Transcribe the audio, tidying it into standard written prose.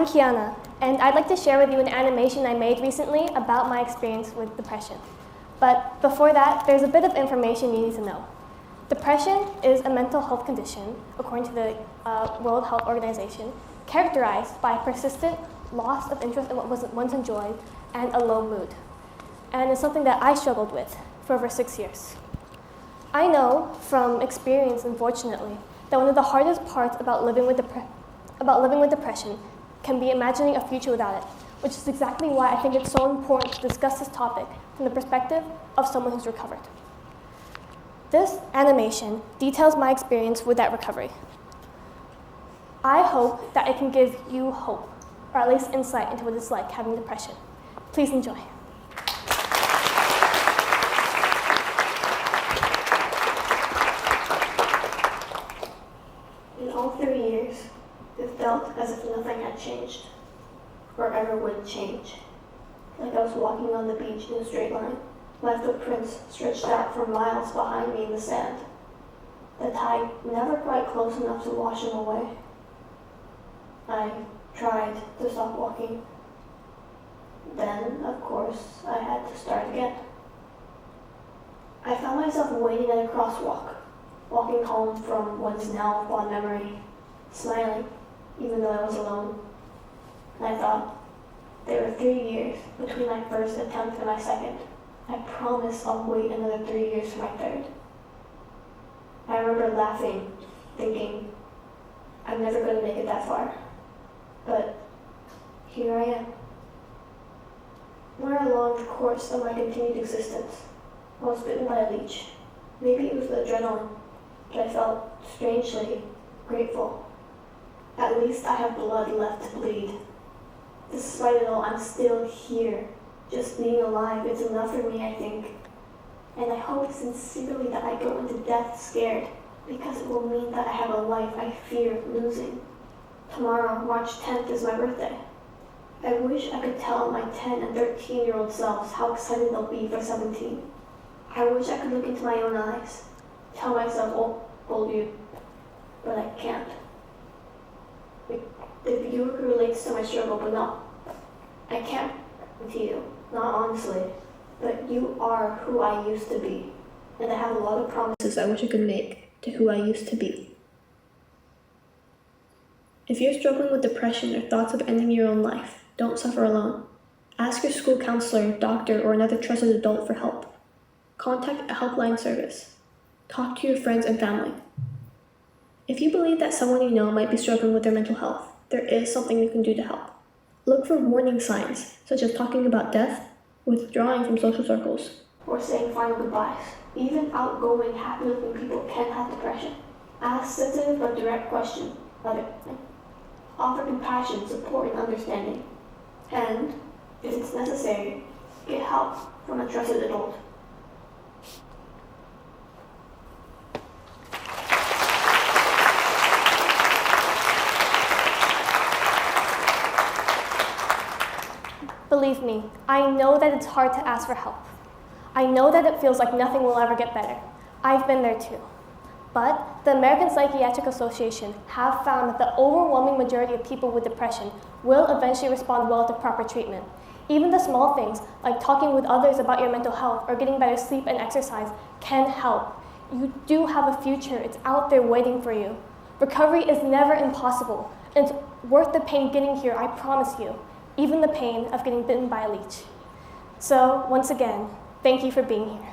I'm Kiana, and I'd like to share with you an animation I made recently about my experience with depression. But before that, there's a bit of information you need to know. Depression is a mental health condition, according to the World Health Organization, characterized by persistent loss of interest in what was once enjoyed and a low mood. And it's something that I struggled with for over 6 years. I know from experience, unfortunately, that one of the hardest parts about living with depression can be imagining a future without it, which is exactly why I think it's so important to discuss this topic from the perspective of someone who's recovered. This animation details my experience with that recovery. I hope that it can give you hope, or at least insight into what it's like having depression. Please enjoy. In all 3 years, it felt as if nothing had changed, or ever would change. Like I was walking on the beach in a straight line, my footprints stretched out for miles behind me in the sand. The tide never quite close enough to wash them away. I tried to stop walking. Then, of course, I had to start again. I found myself waiting at a crosswalk, walking home from what is now a fond memory, smiling, even though I was alone. And I thought, there were 3 years between my first attempt and my second. I promise I'll wait another 3 years for my third. I remember laughing, thinking, I'm never going to make it that far. But here I am. Where along the course of my continued existence, I was bitten by a leech. Maybe it was the adrenaline, but I felt strangely grateful. At least I have blood left to bleed. Despite it all, I'm still here. Just being alive is enough for me, I think. And I hope sincerely that I go into death scared, because it will mean that I have a life I fear losing. Tomorrow, March 10th, is my birthday. I wish I could tell my 10 and 13-year-old selves how excited they'll be for 17. I wish I could look into my own eyes, tell myself, oh, old you, but I can't. The viewer relates to my struggle, but no, I can't to you, not honestly, but you are who I used to be, and I have a lot of promises I wish I could make to who I used to be. If you're struggling with depression or thoughts of ending your own life, don't suffer alone. Ask your school counselor, doctor, or another trusted adult for help. Contact a helpline service. Talk to your friends and family. If you believe that someone you know might be struggling with their mental health, there is something you can do to help. Look for warning signs, such as talking about death, withdrawing from social circles, or saying final goodbyes. Even outgoing, happy-looking people can have depression. Ask sensitive but direct questions, offer compassion, support, and understanding. And, if it's necessary, get help from a trusted adult. Believe me, I know that it's hard to ask for help. I know that it feels like nothing will ever get better. I've been there too. But the American Psychiatric Association have found that the overwhelming majority of people with depression will eventually respond well to proper treatment. Even the small things, like talking with others about your mental health or getting better sleep and exercise, can help. You do have a future. It's out there waiting for you. Recovery is never impossible, and it's worth the pain getting here, I promise you. Even the pain of getting bitten by a leech. So, once again, thank you for being here.